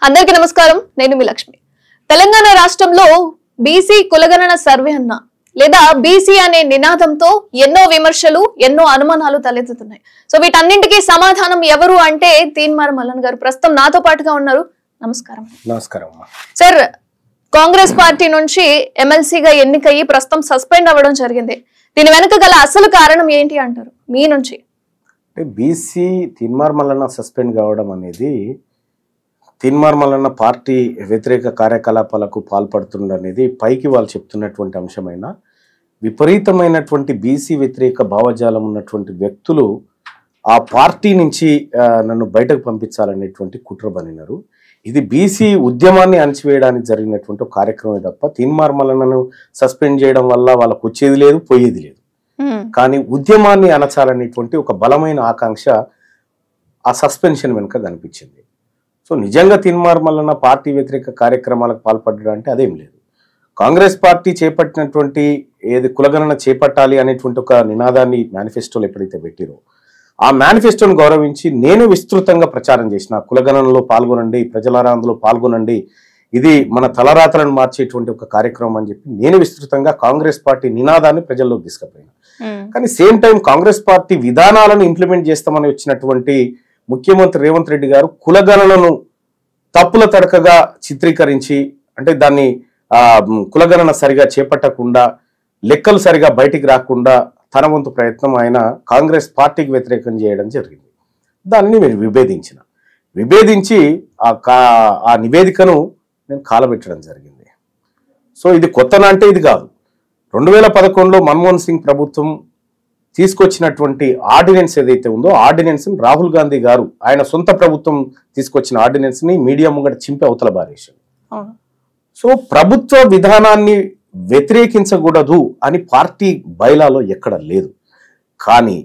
అందరికీ నమస్కారం. నేను మీ లక్ష్మి. తెలంగాణ రాష్ట్రంలో బీసీ కులగణన సర్వే అన్న లేదా బీసీ అనే నినాదంతో ఎన్నో విమర్శలు, ఎన్నో అనుమానాలు తలెత్తుతున్నాయి. సో వీటన్నింటికీ సమాధానం ఎవరు అంటే తీన్మార్ మల్లన్న గారు ప్రస్తుతం నాతో పాటుగా ఉన్నారు. నమస్కారం. నమస్కారం సార్, కాంగ్రెస్ పార్టీ నుంచి ఎమ్మెల్సీగా ఎన్నికయ్యి ప్రస్తుతం సస్పెండ్ అవ్వడం జరిగింది. దీని వెనుక గల అసలు కారణం ఏంటి అంటారు మీ నుంచి? బీసీ తీన్మార్ మల్లన్న సస్పెండ్ కావడం అనేది తీన్మార్ మల్లన్న పార్టీ వ్యతిరేక కార్యకలాపాలకు పాల్పడుతుండనేది పైకి వాళ్ళు చెప్తున్నటువంటి అంశమైన విపరీతమైనటువంటి బీసీ వ్యతిరేక భావజాలం ఉన్నటువంటి వ్యక్తులు ఆ పార్టీ నుంచి నన్ను బయటకు పంపించాలనేటువంటి కుట్ర బనినారు. ఇది బీసీ ఉద్యమాన్ని అణచివేయడానికి జరిగినటువంటి ఒక కార్యక్రమమే తప్ప తీన్మార్ మల్లన్నను సస్పెండ్ చేయడం వల్ల వాళ్ళకు వచ్చేది లేదు, పోయేది లేదు. కానీ ఉద్యమాన్ని అణచాలనేటువంటి ఒక బలమైన ఆకాంక్ష ఆ సస్పెన్షన్ వెనుక కనిపించింది. సో నిజంగా తీన్మార్ మల్లన్న పార్టీ వ్యతిరేక కార్యక్రమాలకు పాల్పడ్డా అంటే అదేం లేదు. కాంగ్రెస్ పార్టీ చేపట్టినటువంటి ఏది కులగణన చేపట్టాలి అనేటువంటి ఒక నినాదాన్ని మేనిఫెస్టోలో ఎప్పుడైతే పెట్టిరో ఆ మేనిఫెస్టోను గౌరవించి నేను విస్తృతంగా ప్రచారం చేసిన కులగణనలో పాల్గొనండి, ప్రజలారా అందులో పాల్గొనండి, ఇది మన తలరాతలను మార్చేటువంటి ఒక కార్యక్రమం అని చెప్పి నేను విస్తృతంగా కాంగ్రెస్ పార్టీ నినాదాన్ని ప్రజల్లోకి తీసుకుపోయినా. కానీ సేమ్ టైం కాంగ్రెస్ పార్టీ విధానాలను ఇంప్లిమెంట్ చేస్తామని వచ్చినటువంటి ముఖ్యమంత్రి రేవంత్ రెడ్డి గారు కులగణనను తప్పుల తడకగా చిత్రీకరించి, అంటే దాన్ని కులగణన సరిగా చేపట్టకుండా, లెక్కలు సరిగా బయటికి రాకుండా తన వంతు ప్రయత్నం ఆయన కాంగ్రెస్ పార్టీకి వ్యతిరేకం చేయడం జరిగింది. దాన్ని నేను విభేదించి ఆ నివేదికను నేను కాలబెట్టడం జరిగింది. సో ఇది కొత్తనా అంటే ఇది కాదు. 2011లో మన్మోహన్ సింగ్ ప్రభుత్వం తీసుకొచ్చినటువంటి ఆర్డినెన్స్ ఏదైతే ఉందో ఆర్డినెన్స్ రాహుల్ గాంధీ గారు ఆయన సొంత ప్రభుత్వం తీసుకొచ్చిన ఆర్డినెన్స్ ని మీడియా ముంగట చింపి అవతల బారేశారు. సో ప్రభుత్వ విధానాన్ని వ్యతిరేకించకూడదు అని పార్టీ బైలాలో ఎక్కడ లేదు. కానీ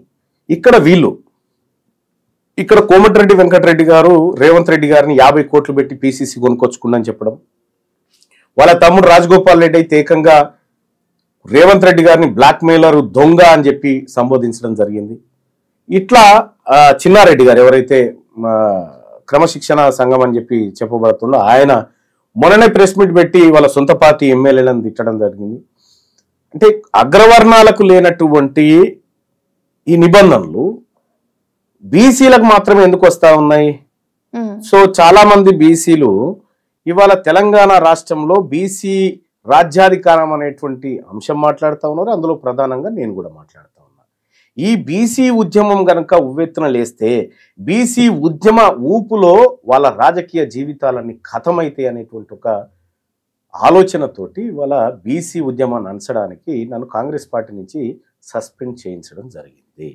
ఇక్కడ కోమటిరెడ్డి వెంకటరెడ్డి గారు రేవంత్ రెడ్డి గారిని 50 కోట్లు పెట్టి పీసీసీ కొనుక్కొచ్చుకుందని చెప్పడం, వాళ్ళ తమ్ముడు రాజగోపాల్ రెడ్డి అయితే ఏకంగా రేవంత్ రెడ్డి గారిని బ్లాక్ మెయిలర్, దొంగ అని చెప్పి సంబోధించడం జరిగింది. ఇట్లా చిన్నారెడ్డి గారు ఎవరైతే క్రమశిక్షణ సంఘం అని చెప్పి చెప్పబడుతుందో ఆయన మొన్ననే ప్రెస్ మీట్ పెట్టి వాళ్ళ సొంత పార్టీ ఎమ్మెల్యేలను తిట్టడం జరిగింది. అంటే అగ్రవర్ణాలకు లేనటువంటి ఈ నిబంధనలు బీసీలకు మాత్రమే ఎందుకు వస్తా ఉన్నాయి? సో చాలా మంది బీసీలు ఇవాళ తెలంగాణ రాష్ట్రంలో బీసీ రాజ్యాధికారం అనేటువంటి అంశం మాట్లాడుతూ ఉన్నారు. అందులో ప్రధానంగా నేను కూడా మాట్లాడుతూ ఉన్నా. ఈ బీసీ ఉద్యమం గనక ఉవ్వెత్తున లేస్తే బీసీ ఉద్యమ ఊపులో వాళ్ళ రాజకీయ జీవితాలన్నీ ఖతమైతాయి అనేటువంటి ఒక ఆలోచనతోటి వాళ్ళ బీసీ ఉద్యమాన్ని అంచడానికి నన్ను కాంగ్రెస్ పార్టీ నుంచి సస్పెండ్ చేయించడం జరిగింది.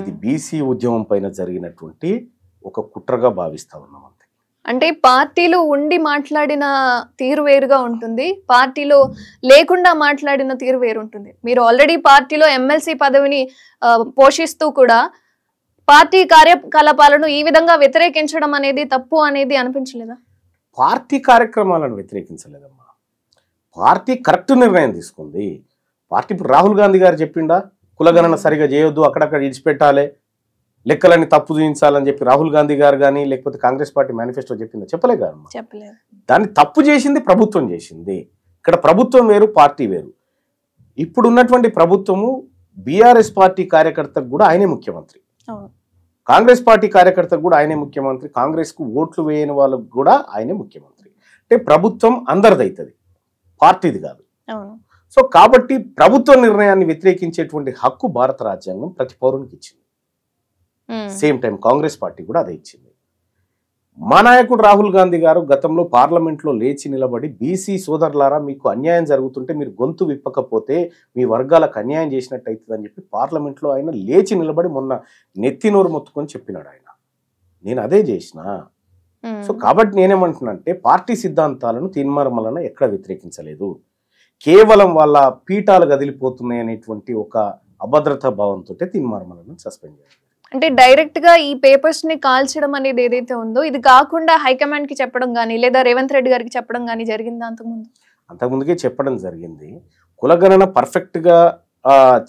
ఇది బీసీ ఉద్యమం పైన జరిగినటువంటి ఒక కుట్రగా భావిస్తా ఉన్నాం. అంటే పార్టీలో ఉండి మాట్లాడిన తీరు వేరుగా ఉంటుంది, పార్టీలో లేకుండా మాట్లాడిన తీరు వేరు ఉంటుంది. మీరు ఆల్రెడీ పార్టీలో ఎమ్మెల్సీ పదవిని పోషిస్తూ కూడా పార్టీ కార్యకలాపాలను ఈ విధంగా వ్యతిరేకించడం అనేది తప్పు అనేది అనిపించలేదా? పార్టీ కార్యక్రమాలను వ్యతిరేకించలేదమ్మా. పార్టీ కరెక్ట్ నిర్ణయం తీసుకుంది. పార్టీ ఇప్పుడు రాహుల్ గాంధీ గారు చెప్పిండా కులగణన సరిగా చేయొద్దు, అక్కడక్కడ ఇడిచిపెట్టాలి, లెక్కలన్నీ తప్పు చూపించాలని చెప్పి రాహుల్ గాంధీ గారు కానీ లేకపోతే కాంగ్రెస్ పార్టీ మేనిఫెస్టో చెప్పిందా? చెప్పలేదు. దాన్ని తప్పు చేసింది ప్రభుత్వం చేసింది. ఇక్కడ ప్రభుత్వం వేరు, పార్టీ వేరు. ఇప్పుడు ఉన్నటువంటి ప్రభుత్వము బీఆర్ఎస్ పార్టీ కార్యకర్తకు కూడా ఆయనే ముఖ్యమంత్రి, కాంగ్రెస్ పార్టీ కార్యకర్తకు కూడా ఆయనే ముఖ్యమంత్రి, కాంగ్రెస్ కు ఓట్లు వేయని వాళ్ళకు కూడా ఆయనే ముఖ్యమంత్రి. అంటే ప్రభుత్వం అందరిది అవుతుంది, పార్టీది కాదు. సో కాబట్టి ప్రభుత్వ నిర్ణయాన్ని వ్యతిరేకించేటువంటి హక్కు భారత రాజ్యాంగం ప్రతి పౌరునికి ఇచ్చింది. సేమ్ టైం కాంగ్రెస్ పార్టీ కూడా అదే ఇచ్చింది. మా నాయకుడు రాహుల్ గాంధీ గారు గతంలో పార్లమెంట్లో లేచి నిలబడి బీసీ సోదరులారా మీకు అన్యాయం జరుగుతుంటే మీరు గొంతు విప్పకపోతే మీ వర్గాలకు అన్యాయం చేసినట్టు అవుతుంది అని చెప్పి పార్లమెంట్లో ఆయన లేచి నిలబడి మొన్న నెత్తినోరు మొత్తుకొని చెప్పినాడు ఆయన. నేను అదే చేసిన. సో కాబట్టి నేనేమంటున్నానంటే పార్టీ సిద్ధాంతాలను తీన్మార్ మల్లన్న ఎక్కడ వ్యతిరేకించలేదు. కేవలం వాళ్ళ పీఠాలు కదిలిపోతున్నాయి అనేటువంటి ఒక అభద్రతా భావంతో తీన్మార్ మల్లన్న సస్పెండ్ చేయాలి. అంటే డైరెక్ట్ గా ఈ పేపర్స్ ని కాల్చడం అనేది ఏదైతే ఉందో ఇది కాకుండా హైకమాండ్ కి చెప్పడం గానీ లేదా రేవంత్ రెడ్డి గారికి చెప్పడం గానీ జరిగిందా? అంతకుముందుకే చెప్పడం జరిగింది. కులగణన పర్ఫెక్ట్ గా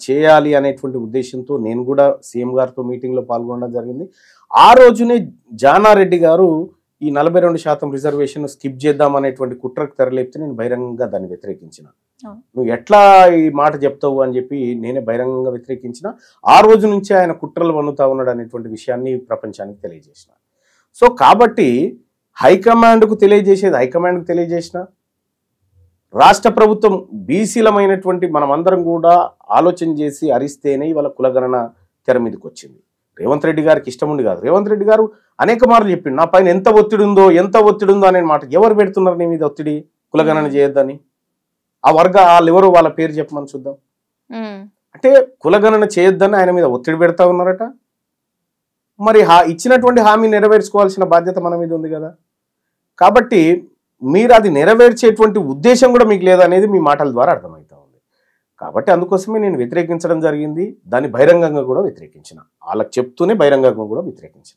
చేయాలి అనేటువంటి ఉద్దేశంతో నేను కూడా సీఎం గారితో మీటింగ్ లో పాల్గొనడం జరిగింది. ఆ రోజునే జానారెడ్డి గారు ఈ 42% రిజర్వేషన్ స్కిప్ చేద్దాం అనేటువంటి కుట్రకు తెరలేపితే నేను బహిరంగంగా దాన్ని వ్యతిరేకించిన. నువ్వు ఎట్లా ఈ మాట చెప్తావు అని చెప్పి నేనే బహిరంగంగా వ్యతిరేకించిన. ఆ రోజు నుంచే ఆయన కుట్రలు వన్నుతా ఉన్నాడు అనేటువంటి విషయాన్ని ప్రపంచానికి తెలియజేసిన. సో కాబట్టి హైకమాండ్కు తెలియజేసిన రాష్ట్ర ప్రభుత్వం బీసీలమైనటువంటి మనమందరం కూడా ఆలోచన చేసి అరిస్తేనే ఇవాళ కులగణన తెర మీదకి వచ్చింది. రేవంత్ రెడ్డి గారికి ఇష్టం ఉండి కాదు. రేవంత్ రెడ్డి గారు అనేక మార్లు చెప్పిండు నా పైన ఎంత ఒత్తిడి ఉందో అనే మాట. ఎవరు పెడుతున్నారు నీ మీద ఒత్తిడి కులగణన చేయొద్దని? ఆ వాళ్ళు ఎవరు, వాళ్ళ పేరు చెప్పమని చూద్దాం. అంటే కులగణన చేయొద్దని ఆయన మీద ఒత్తిడి పెడతా ఉన్నారట. మరి ఇచ్చినటువంటి హామీ నెరవేర్చుకోవాల్సిన బాధ్యత మన మీద ఉంది కదా. కాబట్టి మీరు అది నెరవేర్చేటువంటి ఉద్దేశం కూడా మీకు లేదనేది మీ మాటల ద్వారా అర్థమవుతా ఉంది. కాబట్టి అందుకోసమే నేను వ్యతిరేకించడం జరిగింది. దాన్ని బహిరంగంగా కూడా వ్యతిరేకించిన. వాళ్ళకి చెప్తూనే బహిరంగంగా కూడా వ్యతిరేకించిన.